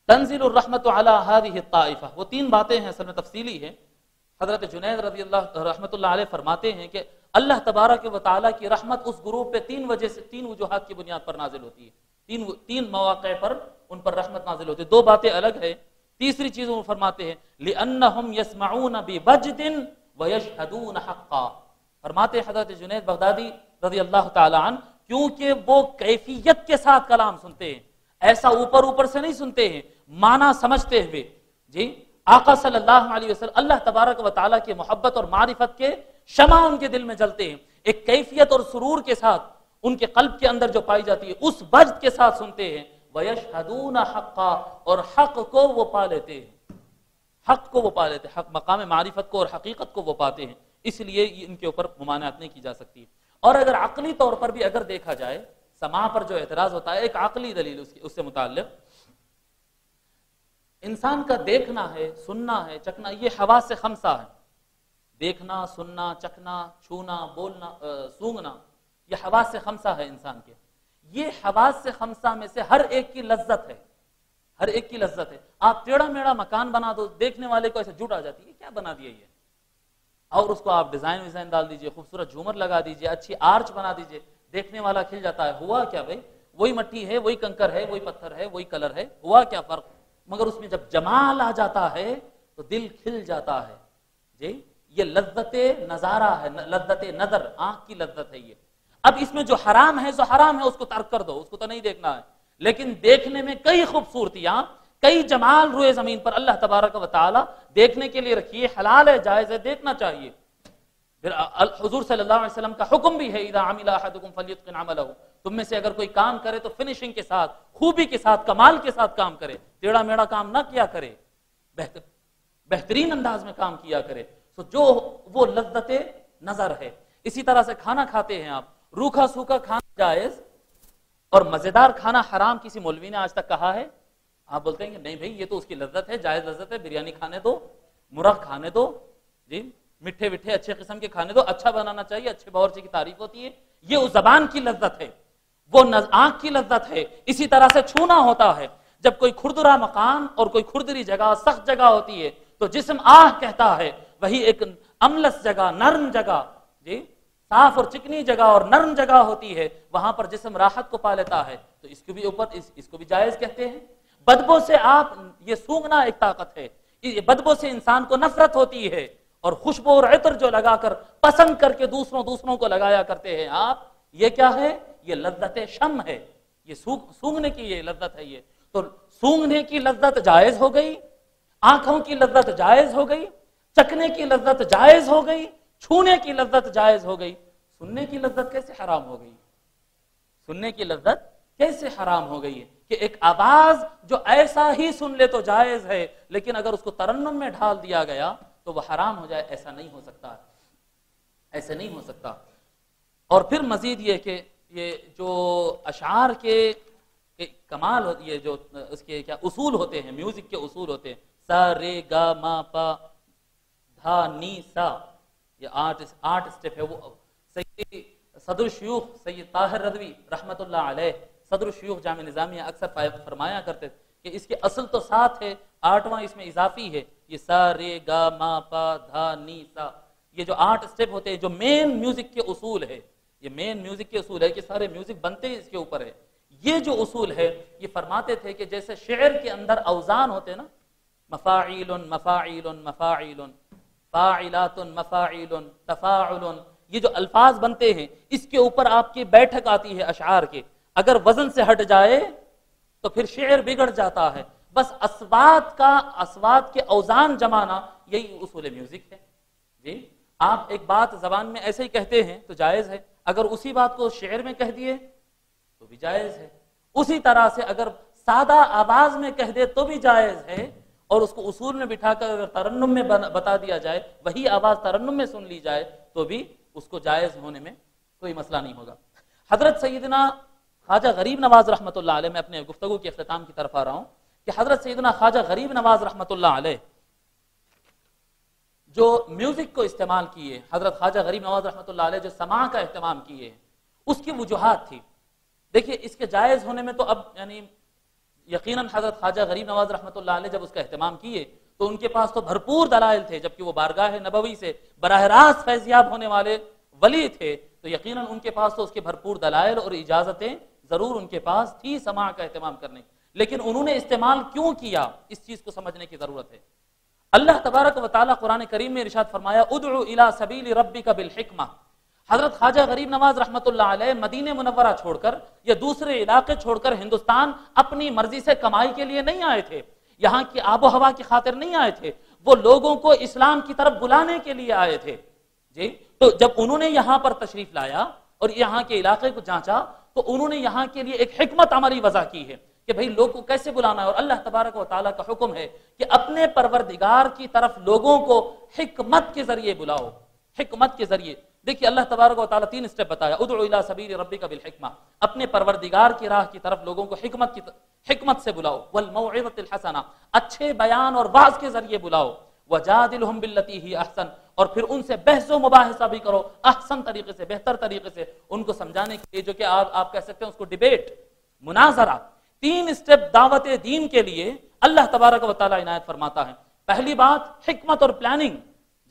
تنزل الرحمت علی هذه الطائفہ، وہ تین باتیں ہیں، اصل میں تفصیلی ہے۔ حضرت جنید رضی اللہ رحمت اللہ علیہ فرماتے ہیں کہ اللہ تبارک و تعالیٰ کی رحمت اس گروپ پہ تین وجوہات کی بنیاد پر نازل ہوتی ہے، تین مواقع پر ان پر رحمت نازل ہوتی ہے، دو باتیں الگ ہیں۔ تیسری چیز وہ فرماتے ہیں لِأَنَّهُمْ يَسْمَعُونَ بِوَجْدٍ وَيَشْهَدُونَ حَقًّا، فرماتے حضرت جنید بغدادی رضی اللہ تعالی عنہ، کیونکہ وہ کیفیت کے ساتھ کلام سنتے ہیں، ایسا اوپر سے نہیں سنتے ہیں، معنی سمجھتے ہوئے۔ جی آقا صلی اللہ علیہ وسلم، اللہ تبارک و تعالیٰ کی محبت اور معرفت کے شمع ان کے دل میں جلتے ہیں، ایک کیفیت اور سرور کے ساتھ ان کے قلب کے اندر جو پائی جاتی ہے اس وجد کے ساتھ سنتے ہیں۔ وَيَشْهَدُونَ حَقًّا، اور حق کو وہ پا لیتے ہیں، حق کو وہ پا لیتے ہیں، حق مقام معرفت کو اور حقیقت کو وہ پاتے ہیں، اس لیے ان کے اوپر ممانعت نہیں کی جا سکتی۔ اور اگر عقلی طور پر بھی اگر دیکھا جائے، سماع پر جو اعتراض ہوتا ہے، ایک عقلی دلیل اس سے متعلق، انسان کا دیکھنا ہے، سننا ہے، چکھنا، یہ حواس خمسہ ہے، دیکھنا، سننا، چکھنا، چھونا، بولنا، سونگنا، یہ حواس خمسہ ہے انسان کے۔ یہ حواس خمسہ میں سے ہر ایک کی لذت ہے، ہر ایک کی لذت ہے۔ آپ ٹیڑھا میڑھا مکان بنا دو، دیکھنے والے کو ایسے جھوٹ آ جاتی ہے، کیا بنا دیا یہ، اور اس کو آپ ڈیزائن ڈال دیجئے، خوبصورت جھومر لگا دیجئے، اچھی آرچ بنا دیجئے، دیکھنے والا کھل جاتا ہے۔ ہوا کیا بھائی، وہی مٹی ہے، وہی کنکر ہے، وہی پتھر ہے، وہی کلر ہے، ہوا کیا فرق؟ مگر اس میں جب جمال آ جاتا ہے تو دل کھل جاتا ہے۔ جی یہ لذت نظارہ ہے، لذت نظر، آنکھ کی لذت ہے یہ۔ اب اس میں جو حرام ہے سو حرام ہے، اس کو ترک کر دو، اس کو تو نہیں دیکھنا ہے، لیکن دیکھنے میں کئی خوبصورتیاں، کئی جمال روئے زمین پر اللہ تبارک و تعالی دیکھنے کے لیے رکھیے، حلال ہے، جائز ہے، دیکھنا چاہیے۔ پھر حضور صلی اللہ علیہ وسلم کا حکم بھی ہے، اذا عمل احدکم فلیتقن عملہ، تم میں سے اگر کوئی کام کرے تو فنشنگ کے ساتھ، خوبی کے ساتھ، کمال کے ساتھ کام کرے، ٹیڑھا میڑا کام نہ کیا کرے، بہترین انداز میں کام کیا کرے، تو جو وہ لذت نظر ہے۔ اسی طرح سے کھانا کھاتے ہیں آپ، روکھا سوکھا کھانا جائز اور مزیدار کھانا حرام، کسی مولوی نے آج تک کہا ہے؟ آپ بولتے ہیں کہ نہیں بھائی یہ تو اس کی لذت ہے، جائز لذت ہے، بریانی کھانے دو، مرغ کھانے دو، جی میٹھے میٹھے اچھے قسم کے کھانے دو، اچھا بنانا چاہیے، اچھے باورچی کی تعریف ہوتی ہے، یہ اس زبان کی لذت ہے، وہ آنکھ کی لذت ہے۔ اسی طرح سے چھونا ہوتا ہے، جب کوئی کھردرا مکان اور کوئی کھردری جگہ، سخت جگہ ہوتی ہے تو جسم آہ کہتا ہے، وہی ایک املس جگہ، نرم جگہ، جی صاف اور چکنی جگہ اور نرم جگہ ہوتی ہے، وہاں پر جسم راحت کو پا لیتا ہے، تو اس کو بھی اوپر اس کو بھی جائز کہتے ہیں۔ بدبو سے آپ، یہ سونگنا ایک طاقت ہے، بدبو سے انسان کو نفرت ہوتی ہے، اور خوشبو اور عطر جو لگا کر پسند کر کے دوسروں کو لگایا کرتے ہیں آپ، یہ کیا ہے؟ یہ لذت شم ہے، یہ سونگنے کی یہ لذت ہے۔ یہ تو سونگنے کی لذت جائز ہو گئی، آنکھوں کی لذت جائز ہو گئی، چکھنے کی لذت جائز ہو گئی، چھونے کی لذت جائز ہو گئی، سننے کی لذت کیسے حرام ہو گئی؟ سننے کی لذت کیسے حرام ہو گئی ہے کہ ایک آواز جو ایسا ہی سن لے تو جائز ہے، لیکن اگر اس کو ترنم میں ڈھال دیا گیا تو وہ حرام ہو جائے، ایسا نہیں ہو سکتا، ایسے نہیں ہو سکتا۔ اور پھر مزید یہ کہ یہ جو اشعار کے کمال ہوتی ہے، جو اس کے کیا اصول ہوتے ہیں، میوزک کے اصول ہوتے ہیں، سا رے گا ما پا دھا نی سا، یہ آٹھ اسٹیپ ہے۔ وہ سید صدر الشیوخ سید طاہر رضوی رحمت اللہ علیہ، صدر الشیوخ جامع نظامیہ اکثر فرمایا کرتے کہ اس کے اصل تو 7 ہے، 8واں اس میں اضافی ہے، یہ سا رے گا ما پا دھا نی سا، یہ جو 8 اسٹیپ ہوتے ہیں، جو مین میوزک کے اصول ہے، یہ مین میوزک کے اصول ہے کہ سارے میوزک بنتے ہی اس کے اوپر ہے۔ یہ جو اصول ہے، یہ فرماتے تھے کہ جیسے شعر کے اندر اوزان ہوتے ہیں نا، مفاعیل مفاعیل مفاعیل، فاعلات مفاعیل تفاعل، یہ جو الفاظ بنتے ہیں اس کے اوپر آپ کی بیٹھک آتی ہے اشعار کے، اگر وزن سے ہٹ جائے تو پھر شعر بگڑ جاتا ہے۔ بس اسوات کے اوزان جمانا، یہی اصول میوزک ہے۔ جی آپ ایک بات زبان میں ایسے ہی کہتے ہیں تو جائز ہے، اگر اسی بات کو شعر میں کہہ دیے تو بھی جائز ہے، اسی طرح سے اگر سادہ آواز میں کہہ دے تو بھی جائز ہے، اور اس کو اصول میں بٹھا کر اگر ترنم میں بتا دیا جائے، وہی آواز ترنم میں سن لی جائے تو بھی اس کو جائز ہونے میں کوئی مسئلہ نہیں ہوگا۔ حضرت سیدنا خواجہ غریب نواز رحمۃ اللہ علیہ، میں اپنے گفتگو کے اختتام کی طرف آ رہا ہوں کہ حضرت سیدنا خواجہ غریب نواز رحمۃ اللہ علیہ جو میوزک کو استعمال کیے، حضرت خواجہ غریب نواز رحمۃ اللہ علیہ جو سماع کا اہتمام کیے، اس کی وجوہات تھی۔ دیکھیے اس کے جائز ہونے میں تو اب یعنی یقیناً حضرت خواجہ غریب نواز رحمۃ اللہ علیہ جب اس کا اہتمام کیے تو ان کے پاس تو بھرپور دلائل تھے، جبکہ وہ بارگاہ نبوی سے براہ راست فیضیاب ہونے والے ولی تھے، تو یقیناً ان کے پاس تو اس کے بھرپور دلائل اور اجازتیں ضرور ان کے پاس تھی سماع کا اہتمام کرنے کی، لیکن انہوں نے استعمال کیوں کیا، اس چیز کو سمجھنے کی ضرورت ہے۔ اللہ تبارک و تعالیٰ قرآن کریم میں ارشاد فرمایا، ادعو الی سبیل ربک بالحکمہ۔ حضرت خواجہ غریب نواز رحمۃ اللہ علیہ مدینہ منورہ چھوڑ کر یا دوسرے علاقے چھوڑ کر ہندوستان اپنی مرضی سے کمائی کے لیے نہیں آئے تھے، یہاں کی آب و ہوا کی خاطر نہیں آئے تھے، وہ لوگوں کو اسلام کی طرف بلانے کے لیے آئے تھے۔ جی تو جب انہوں نے یہاں پر تشریف لایا اور یہاں کے علاقے کو جانچا تو انہوں نے یہاں کے لیے ایک حکمت عملی وضع کی ہے کہ بھئی لوگ کو کیسے بلانا ہے، اور اللہ تبارک و تعالیٰ کا حکم ہے کہ اپنے پروردگار کی طرف لوگوں کو حکمت کے ذریعے بلاؤ، حکمت کے ذریعے۔ دیکھیے اللہ تبارک و تعالیٰ 3 اسٹیپ بتایا، ادعو الی سبیل ربک بالحکمہ، اپنے پروردگار کی راہ کی طرف لوگوں کو حکمت سے بلاؤ، والموعظۃ الحسنہ، اچھے بیان اور وعظ کے ذریعے بلاؤ، وجادلہم باللتی ہی احسن، اور پھر ان سے بحث و مباحثہ بھی کرو احسن طریقے سے، بہتر طریقے سے، ان کو سمجھانے کے لیے، جو کہ آپ کہہ سکتے ہیں اس کو ڈیبیٹ، مناظرہ۔ 3 اسٹیپ دعوت دین کے لیے اللہ تبارک و تعالیٰ عنایت فرماتا ہے۔ پہلی بات حکمت اور پلاننگ،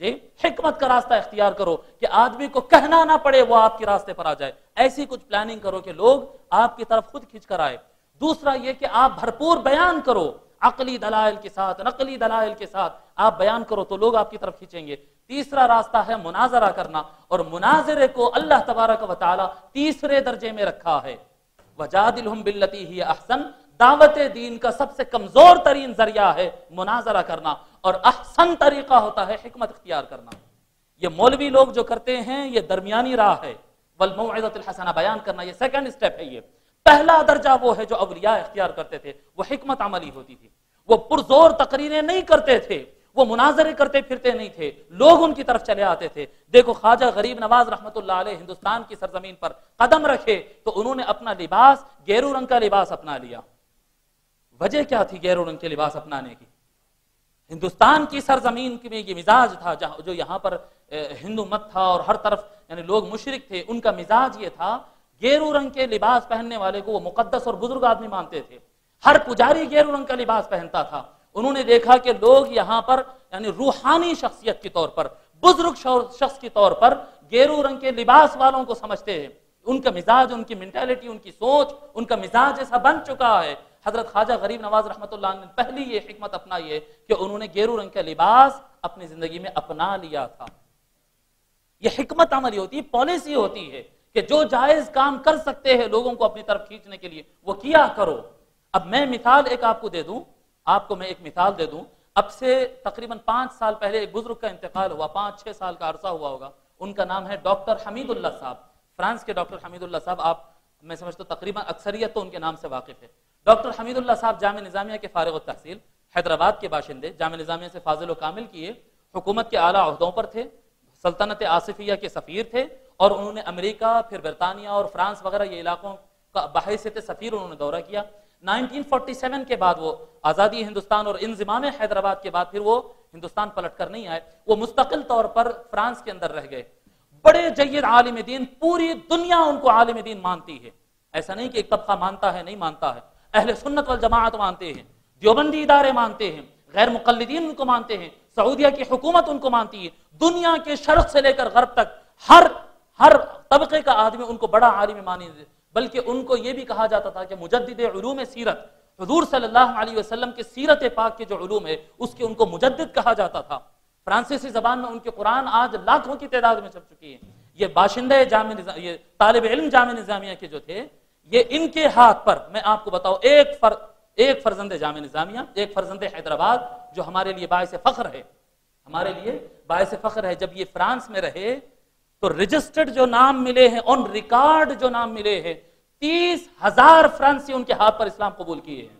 جی حکمت کا راستہ اختیار کرو کہ آدمی کو کہنا نہ پڑے وہ آپ کے راستے پر آ جائے، ایسی کچھ پلاننگ کرو کہ لوگ آپ کی طرف خود کھنچ کر آئے۔ دوسرا یہ کہ آپ بھرپور بیان کرو، عقلی دلائل کے ساتھ، نقلی دلائل کے ساتھ آپ بیان کرو تو لوگ آپ کی طرف کھینچیں گے۔ تیسرا راستہ ہے مناظرہ کرنا، اور مناظرے کو اللہ تبارک و تعالی تیسرے درجے میں رکھا ہے۔ وجادلہم باللتی ہی احسن، دعوت دین کا سب سے کمزور ترین ذریعہ ہے مناظرہ کرنا، اور احسن طریقہ ہوتا ہے حکمت اختیار کرنا۔ یہ مولوی لوگ جو کرتے ہیں یہ درمیانی راہ ہے، والموعظۃ الحسنہ بیان کرنا، یہ سیکنڈ سٹیپ ہے۔ یہ پہلا درجہ وہ ہے جو اولیاء اختیار کرتے تھے، وہ حکمت عملی ہوتی تھی، وہ پرزور تقریریں نہیں کرتے تھے، وہ مناظرے کرتے پھرتے نہیں تھے، لوگ ان کی طرف چلے آتے تھے۔ دیکھو خواجہ غریب نواز رحمۃ اللہ علیہ ہندوستان کی سرزمین پر قدم رکھے تو انہوں نے اپنا لباس گیرو رنگ کا لباس اپنا لیا۔ وجہ کیا تھی گیرو رنگ کے لباس اپنانے کی؟ ہندوستان کی سرزمین میں یہ مزاج تھا، جو یہاں پر ہندو مت تھا اور ہر طرف یعنی لوگ مشرک تھے، ان کا مزاج یہ تھا گیرو رنگ کے لباس پہننے والے کو وہ مقدس اور بزرگ آدمی مانتے تھے۔ ہر پجاری گیرو رنگ کا لباس پہنتا تھا۔ انہوں نے دیکھا کہ لوگ یہاں پر یعنی روحانی شخصیت کے طور پر، بزرگ شخص کے طور پر گیرو رنگ کے لباس والوں کو سمجھتے ہیں۔ ان کا مزاج، ان کی مینٹالٹی، ان کی سوچ، ان کا مزاج ایسا بن چکا ہے۔ حضرت خواجہ غریب نواز رحمۃ اللہ نے پہلی یہ حکمت اپنائی ہے کہ انہوں نے گیرو رنگ کا لباس اپنی زندگی میں اپنا لیا تھا۔ یہ حکمت عملی ہوتی ہے، پالیسی ہوتی ہے کہ جو جائز کام کر سکتے ہیں لوگوں کو اپنی طرف کھینچنے کے لیے وہ کیا کرو۔ اب میں مثال ایک آپ کو دے دوں، آپ کو میں ایک مثال دے دوں۔ اب سے تقریباً 5 سال پہلے ایک بزرگ کا انتقال ہوا، 5-6 سال کا عرصہ ہوا ہوگا۔ ان کا نام ہے ڈاکٹر حمید اللہ صاحب، فرانس کے ڈاکٹر حمید اللہ صاحب۔ آپ میں سمجھتا ہوں تقریباً اکثریت تو ان کے نام سے واقف ہے۔ ڈاکٹر حمید اللہ صاحب جامعہ نظامیہ کے فارغ التحصیل، حیدرآباد کے باشندے، جامعہ نظامیہ سے فاضل و کامل کیے، حکومت کے اعلیٰ عہدوں پر تھے، سلطنت آصفیہ کے سفیر تھے، اور انہوں نے امریکہ، پھر برطانیہ اور فرانس وغیرہ یہ علاقوں کا بحیثیت سفیر انہوں نے دورہ کیا۔ 1947 کے بعد وہ آزادی ہندوستان اور انضمام حیدرآباد کے بعد پھر وہ ہندوستان پلٹ کر نہیں آئے، وہ مستقل طور پر فرانس کے اندر رہ گئے۔ بڑے جید عالم دین، پوری دنیا ان کو عالم دین مانتی ہے، ایسا نہیں کہ ایک طبقہ مانتا ہے، نہیں مانتا ہے۔ اہل سنت والجماعت مانتے ہیں، دیوبندی ادارے مانتے ہیں، غیر مقلدین ان کو مانتے ہیں، سعودیہ کی حکومت ان کو مانتی ہے، دنیا کے شرق سے لے کر غرب تک ہر طبقے کا آدمی ان کو بڑا عالم مانی، بلکہ ان کو یہ بھی کہا جاتا تھا کہ مجدد علوم سیرت، حضور صلی اللہ علیہ وسلم کے سیرت پاک کے جو علوم ہے اس کے ان کو مجدد کہا جاتا تھا۔ فرانسیسی زبان میں ان کے قرآن آج لاکھوں کی تعداد میں چھپ چکی ہے۔ یہ باشندے یہ طالب علم جامعہ نظامیہ کے جو تھے، یہ ان کے ہاتھ پر میں آپ کو بتاؤں ایک فرزند جامعہ نظامیہ، ایک فرزند حیدرآباد، جو ہمارے لیے باعث فخر ہے، ہمارے لیے باعث فخر ہے۔ جب یہ فرانس میں رہے تو رجسٹرڈ جو نام ملے ہیں، آن ریکارڈ جو نام ملے ہیں، 30,000 فرانسی ان کے ہاتھ پر اسلام قبول کیے ہیں۔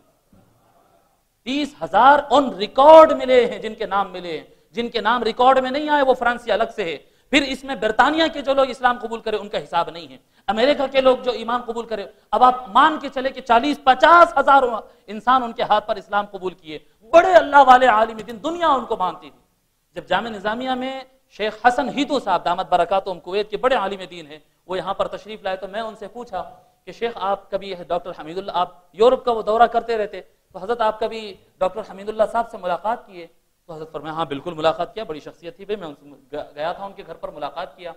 30,000 آن ریکارڈ ملے ہیں، جن کے نام ملے ہیں۔ جن کے نام ریکارڈ میں نہیں آئے وہ فرانسی الگ سے ہے۔ پھر اس میں برطانیہ کے جو لوگ اسلام قبول کرے ان کا حساب نہیں ہے، امریکہ کے لوگ جو ایمان قبول کرے، اب آپ مان کے چلے کہ 40-50 ہزار انسان ان کے ہاتھ پر اسلام قبول کیے، بڑے اللہ والے عالم دین، دنیا ان کو مانتی تھی۔ جب جامعہ نظامیہ میں شیخ حسن ہیتو صاحب دامت برکاتہم کویت کے بڑے عالم دین ہیں، وہ یہاں پر تشریف لائے تو میں ان سے پوچھا کہ شیخ آپ کبھی ڈاکٹر حمید اللہ، آپ یورپ کا وہ دورہ کرتے رہتے، تو حضرت آپ کبھی ڈاکٹر حمید اللہ صاحب سے ملاقات کیے؟ تو حضرت فرمایا ہاں بالکل ملاقات کیا، بڑی شخصیت تھی، میں ان سے گیا تھا ان کے گھر پر ملاقات کیا۔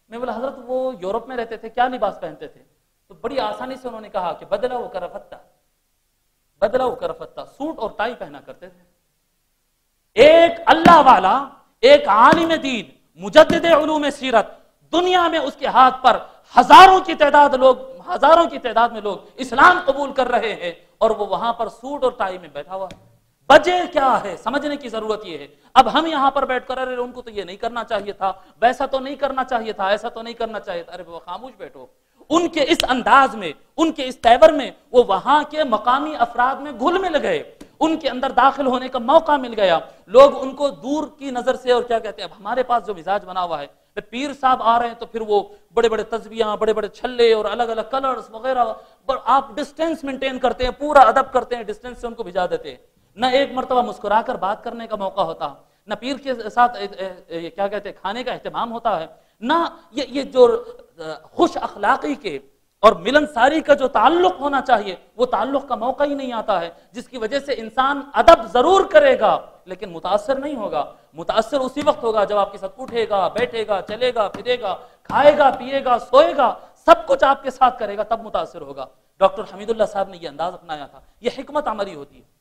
میں بولا حضرت وہ یورپ میں رہتے تھے، کیا لباس پہنتے تھے؟ تو بڑی آسانی سے انہوں نے کہا کہ بدلہ و کرفتہ، سوٹ اور ٹائی پہنا کرتے تھے۔ ایک اللہ والا، ایک عالم دین، مجدد علوم سیرت، دنیا میں اس کے ہاتھ پر ہزاروں کی تعداد میں لوگ اسلام قبول کر رہے ہیں، اور وہ وہاں پر سوٹ اور ٹائی میں بیٹھا ہوا ہے۔ وجہ کیا ہے سمجھنے کی ضرورت یہ ہے۔ اب ہم یہاں پر بیٹھ کر ارے ان کو تو یہ نہیں کرنا چاہیے تھا، ویسا تو نہیں کرنا چاہیے تھا، ایسا تو نہیں کرنا چاہیے تھا، ارے وہ خاموش بیٹھو۔ ان کے اس انداز میں، ان کے اس تیور میں وہ وہاں کے مقامی افراد میں گھل مل گئے، ان کے اندر داخل ہونے کا موقع مل گیا۔ لوگ ان کو دور کی نظر سے، اور کیا کہتے ہیں، اب ہمارے پاس جو مزاج بنا ہوا ہے، پیر صاحب آ رہے ہیں تو پھر وہ بڑے بڑے تسبیحاں، بڑے بڑے چھلے اور الگ الگ کلرز وغیرہ، آپ ڈسٹینس مینٹین کرتے ہیں، پورا ادب کرتے ہیں، ڈسٹینس سے ان کو بھجا دیتے ہیں۔ نہ ایک مرتبہ مسکرا کر بات کرنے کا موقع ہوتا، نہ پیر کے ساتھ کیا کہتے ہیں کھانے کا اہتمام ہوتا ہے، نہ یہ جو خوش اخلاقی کے اور ملنساری کا جو تعلق ہونا چاہیے وہ تعلق کا موقع ہی نہیں آتا ہے، جس کی وجہ سے انسان ادب ضرور کرے گا لیکن متاثر نہیں ہوگا۔ متاثر اسی وقت ہوگا جب آپ کے ساتھ اٹھے گا، بیٹھے گا، چلے گا، پھرے گا، کھائے گا، پیے گا، سوئے گا، سب کچھ آپ کے ساتھ کرے گا، تب متاثر ہوگا۔ ڈاکٹر حمید اللہ صاحب نے یہ انداز اپنایا تھا۔ یہ حکمت عملی ہوتی ہے۔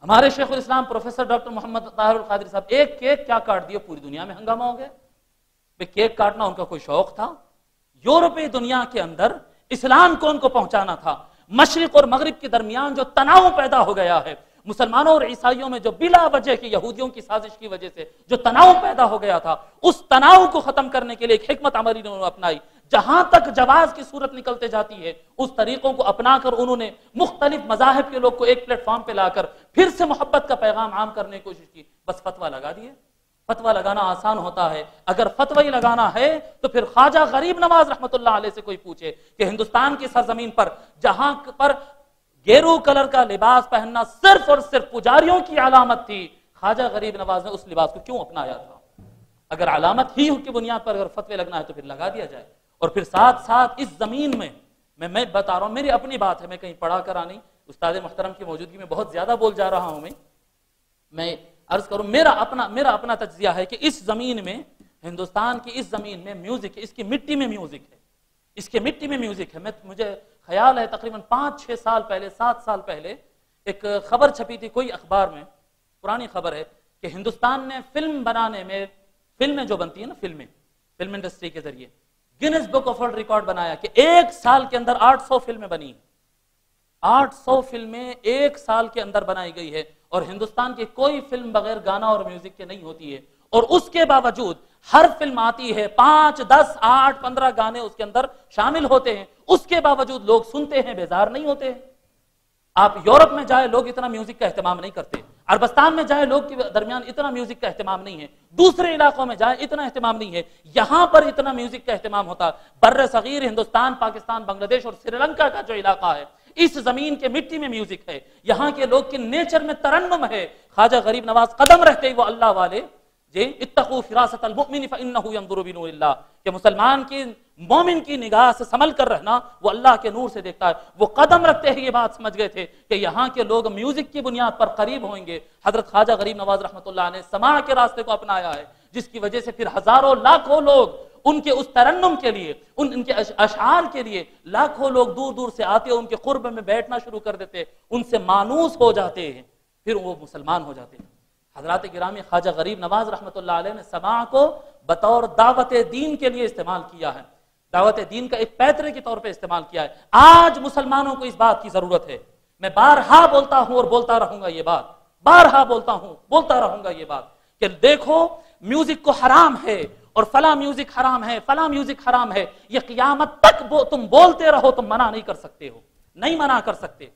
ہمارے شیخ الاسلام پروفیسر ڈاکٹر محمد طاہر القادری صاحب ایک کیک کیا کاٹ دیا، پوری دنیا میں ہنگامہ ہو گیا. کیک کاٹنا ان کا کوئی شوق تھا؟ یورپی دنیا کے اندر اسلام کو ان کو پہنچانا تھا. مشرق اور مغرب کے درمیان جو تناؤ پیدا ہو گیا ہے، مسلمانوں اور عیسائیوں میں جو بلا وجہ کی یہودیوں کی سازش کی وجہ سے جو تناؤ پیدا ہو گیا تھا، اس تناؤ کو ختم کرنے کے لیے ایک حکمت عملی انہوں نے اپنائی. جہاں تک جواز کی صورت نکلتے جاتی ہے، اس طریقوں کو اپنا کر انہوں نے مختلف مذاہب کے لوگ کو ایک پلیٹ فارم پہ لا کر پھر سے محبت کا پیغام عام کرنے کی کوشش کی. بس فتویٰ لگا دیے. فتویٰ لگانا آسان ہوتا ہے. اگر فتویٰ ہی لگانا ہے تو پھر خواجہ غریب نواز رحمۃ اللہ علیہ سے کوئی پوچھے کہ ہندوستان کی سرزمین پر جہاں پر گیرو کلر کا لباس پہننا صرف اور صرف پجاریوں کی علامت تھی، خواجہ غریب نواز نے اس لباس کو کیوں اپنایا تھا؟ اگر علامت ہی کی بنیاد پر اگر فتوے لگنا ہے تو پھر لگا دیا جائے. اور پھر ساتھ ساتھ اس زمین میں بتا رہا ہوں، میری اپنی بات ہے، میں کہیں پڑھا کرا نہیں، استاد محترم کی موجودگی میں بہت زیادہ بول جا رہا ہوں. میں عرض کروں، میرا اپنا تجزیہ ہے کہ اس زمین میں، ہندوستان کی اس زمین میں میوزک ہے، اس کی مٹی میں میوزک ہے، اس کے مٹی میں میوزک ہے. مجھے خیال ہے تقریباً 5-6 سال پہلے، 7 سال پہلے ایک خبر چھپی تھی کوئی اخبار میں، پرانی خبر ہے، کہ ہندوستان نے فلم بنانے میں، فلمیں جو بنتی ہیں نا، فلم انڈسٹری کے ذریعے grains book of world record بنایا کہ ایک سال کے اندر 800 فلمیں بنی. 800 فلمیں ایک سال کے اندر بنائی گئی ہے. اور ہندوستان کی کوئی فلم بغیر گانا اور میوزک کے نہیں ہوتی ہے. اور اس کے باوجود ہر فلم آتی ہے 5, 10, 8, 15 گانے اس کے اندر شامل ہوتے ہیں. اس کے باوجود لوگ سنتے ہیں، بیزار نہیں ہوتے. آپ یورپ میں جائے لوگ اتنا میوزک کا اہتمام نہیں کرتے. عربستان میں جائے لوگ کے درمیان اتنا میوزک کا اہتمام نہیں ہے. دوسرے علاقوں میں جائے اتنا اہتمام نہیں ہے. یہاں پر اتنا میوزک کا اہتمام ہوتا. بر صغیر ہندوستان، پاکستان، بنگلہ دیش اور سری لنکا کا جو علاقہ ہے، اس زمین کے مٹی میں میوزک ہے. یہاں کے لوگ کے نیچر میں ترنم ہے. خواجہ غریب نواز قدم رہتے ہی وہ اللہ والے اتقوا فراست المؤمن فانه ينظر بنور اللہ، کہ مسلمان کی، مومن کی نگاہ سے سنبھل کر رہنا، وہ اللہ کے نور سے دیکھتا ہے. وہ قدم رکھتے ہی یہ بات سمجھ گئے تھے کہ یہاں کے لوگ میوزک کی بنیاد پر قریب ہوئیں گے. حضرت خواجہ غریب نواز رحمۃ اللہ نے سماع کے راستے کو اپنایا ہے، جس کی وجہ سے پھر ہزاروں لاکھوں لوگ ان کے اس ترنم کے لیے، ان کے اشعار کے لیے لاکھوں لوگ دور دور سے آتے، ان کے قرب میں بیٹھنا شروع کر دیتے، ان سے مانوس ہو جاتے ہیں، پھر وہ مسلمان ہو جاتے ہیں. حضرات گرامی، خواجہ غریب نواز رحمۃ اللہ علیہ نے سماع کو بطور دعوت دین کے لیے استعمال کیا ہے، دعوت دین کا ایک پیترے کے طور پہ استعمال کیا ہے. آج مسلمانوں کو اس بات کی ضرورت ہے. میں بارہا بولتا ہوں اور بولتا رہوں گا یہ بات، بارہا بولتا ہوں، بولتا رہوں گا یہ بات، کہ دیکھو میوزک کو حرام ہے اور فلاں میوزک حرام ہے، فلاں میوزک حرام ہے. یہ قیامت تک تم بولتے رہو، تم منع نہیں کر سکتے ہو، نہیں منع کر سکتے.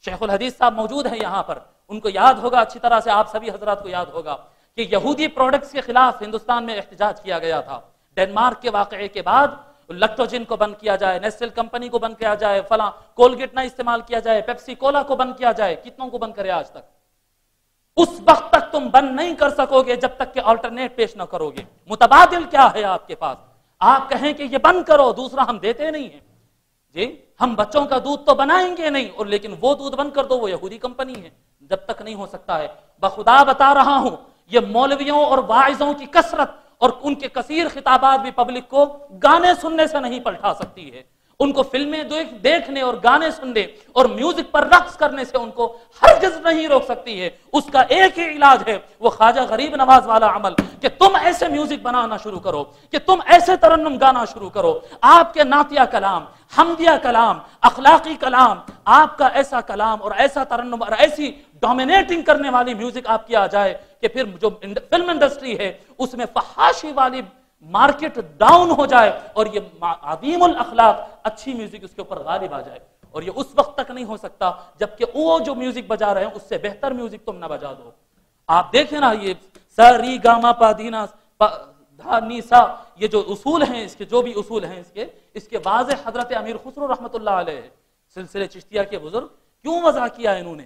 شیخ الحدیث صاحب موجود ہیں یہاں پر، ان کو یاد ہوگا اچھی طرح سے، آپ سبھی حضرات کو یاد ہوگا کہ یہودی پروڈکٹس کے خلاف ہندوستان میں احتجاج کیا گیا تھا. ڈنمارک کے واقعے کے بعد لیکٹوجن کو بند کیا جائے، نیسل کمپنی کو بند کیا جائے، فلاں کولگیٹ نہ استعمال کیا جائے، پیپسی کولا کو بند کیا جائے. کتنوں کو بند کرے آج تک؟ اس وقت تک تم بند نہیں کر سکو گے جب تک کہ آلٹرنیٹ پیش نہ کرو گے. متبادل کیا ہے آپ کے پاس؟ آپ کہیں کہ یہ بند کرو، دوسرا ہم دیتے نہیں ہیں. جی ہم بچوں کا دودھ تو بنائیں گے نہیں، اور لیکن وہ دودھ بند کر دو، وہ یہودی کمپنی ہے. جب تک نہیں ہو سکتا ہے. بخدا بتا رہا ہوں، یہ مولویوں اور واعظوں کی کثرت اور ان کے کثیر خطابات بھی پبلک کو گانے سننے سے نہیں پلٹا سکتی ہے. ان کو فلمیں دیکھنے اور گانے سننے اور میوزک پر رقص کرنے سے ان کو ہرگز نہیں روک سکتی ہے. اس کا ایک ہی علاج ہے، وہ خواجہ غریب نواز والا عمل، کہ تم ایسے میوزک بنانا شروع کرو، کہ تم ایسے ترنم گانا شروع کرو. آپ کے نعتیہ کلام، حمدیہ کلام، اخلاقی کلام، آپ کا ایسا کلام اور ایسا ترنم اور ایسی ڈومینیٹنگ کرنے والی میوزک آپ کی آ جائے کہ پھر جو فلم انڈسٹری ہے اس میں فحاشی والی مارکیٹ ڈاؤن ہو جائے اور یہ عظیم الاخلاق اچھی میوزک اس کے اوپر غالب آ جائے. اور یہ اس وقت تک نہیں ہو سکتا جبکہ وہ جو میوزک بجا رہے ہیں اس سے بہتر میوزک تم نہ بجا دو. آپ دیکھیں نا، یہ سا ری گا ما پا دینا دھا نی سا، یہ جو اصول ہیں، اس کے جو بھی اصول ہیں، اس کے واضح حضرت امیر خسرو رحمۃ اللہ علیہ سلسلے چشتیہ کے بزرگ کیوں وضع کیا انہوں نے؟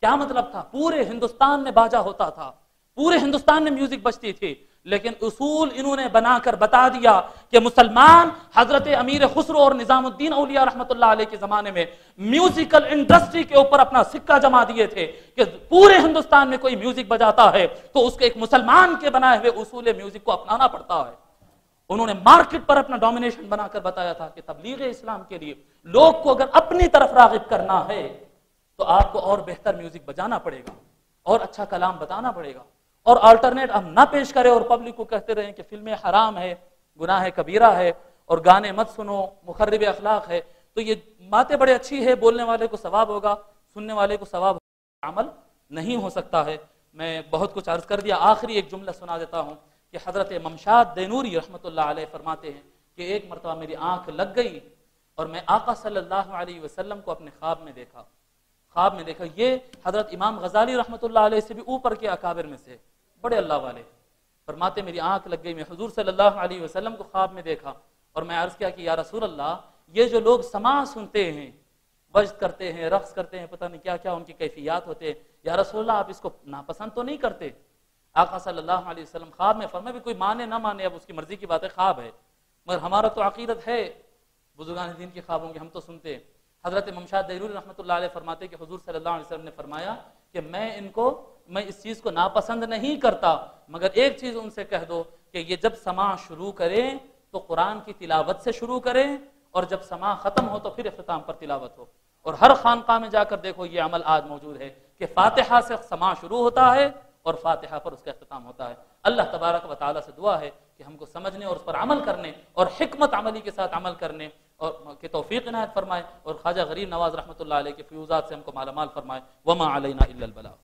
کیا مطلب تھا؟ پورے ہندوستان میں باجا ہوتا تھا، پورے ہندوستان میں میوزک بجتی تھی، لیکن اصول انہوں نے بنا کر بتا دیا کہ مسلمان حضرت امیر خسرو اور نظام الدین اولیاء رحمۃ اللہ علیہ کے زمانے میں میوزیکل انڈسٹری کے اوپر اپنا سکہ جما دیے تھے کہ پورے ہندوستان میں کوئی میوزک بجاتا ہے تو اس کے ایک مسلمان کے بنائے ہوئے اصول میوزک کو اپنانا پڑتا ہے. انہوں نے مارکیٹ پر اپنا ڈومینیشن بنا کر بتایا تھا کہ تبلیغ اسلام کے لیے لوگ کو اگر اپنی طرف راغب کرنا ہے تو آپ کو اور بہتر میوزک بجانا پڑے گا. اور اچھا کلام بتانا پڑے گا، اور آلٹرنیٹ ہم نہ پیش کریں اور پبلک کو کہتے رہیں کہ فلمیں حرام ہے، گناہ کبیرہ ہے، اور گانے مت سنو، مخرب اخلاق ہے. تو یہ باتیں بڑے اچھی ہے، بولنے والے کو ثواب ہوگا، سننے والے کو ثواب ہوگا، عمل نہیں ہو سکتا ہے. میں بہت کچھ عرض کر دیا، آخری ایک جملہ سنا دیتا ہوں کہ حضرت ممشاد دینوری رحمۃ اللہ علیہ فرماتے ہیں کہ ایک مرتبہ میری آنکھ لگ گئی اور میں آقا صلی اللہ علیہ وسلم کو اپنے خواب میں دیکھا. یہ حضرت امام غزالی رحمۃ اللہ علیہ سے بھی اوپر کے اکابر میں سے، بڑے اللہ والے، فرماتے میری آنکھ لگ گئی، میں حضور صلی اللہ علیہ وسلم کو خواب میں دیکھا اور میں عرض کیا کہ یا رسول اللہ، یہ جو لوگ سماع سنتے ہیں، وجد کرتے ہیں، رقص کرتے ہیں، پتہ نہیں کیا کیا ان کی کیفیات ہوتے ہیں، یا رسول اللہ آپ اس کو ناپسند تو نہیں کرتے؟ آقا صلی اللہ علیہ وسلم خواب میں فرمائے بھی کوئی مانے نہ مانے اب اس کی مرضی کی بات ہے، خواب ہے، مگر ہمارا تو عقیدت ہے بزرگان دین کے خوابوں کی، ہم تو سنتے ہیں. حضرت ممشاد دینوری رحمۃ اللہ علیہ فرماتے کہ حضور صلی اللہ علیہ وسلم نے فرمایا کہ میں اس چیز کو ناپسند نہیں کرتا، مگر ایک چیز ان سے کہہ دو کہ یہ جب سماع شروع کریں تو قرآن کی تلاوت سے شروع کریں، اور جب سماع ختم ہو تو پھر اختتام پر تلاوت ہو. اور ہر خانقاہ میں جا کر دیکھو یہ عمل آج موجود ہے کہ فاتحہ سے سماع شروع ہوتا ہے اور فاتحہ پر اس کا اختتام ہوتا ہے. اللہ تبارک و تعالیٰ سے دعا ہے کہ ہم کو سمجھنے اور اس پر عمل کرنے اور حکمت عملی کے ساتھ عمل کرنے اور کہ توفیق عنایت فرمائے، اور خواجہ غریب نواز رحمۃ اللہ علیہ کے فیوزات سے ہم کو مالا مال فرمائے. وما علینا الا البلاغ.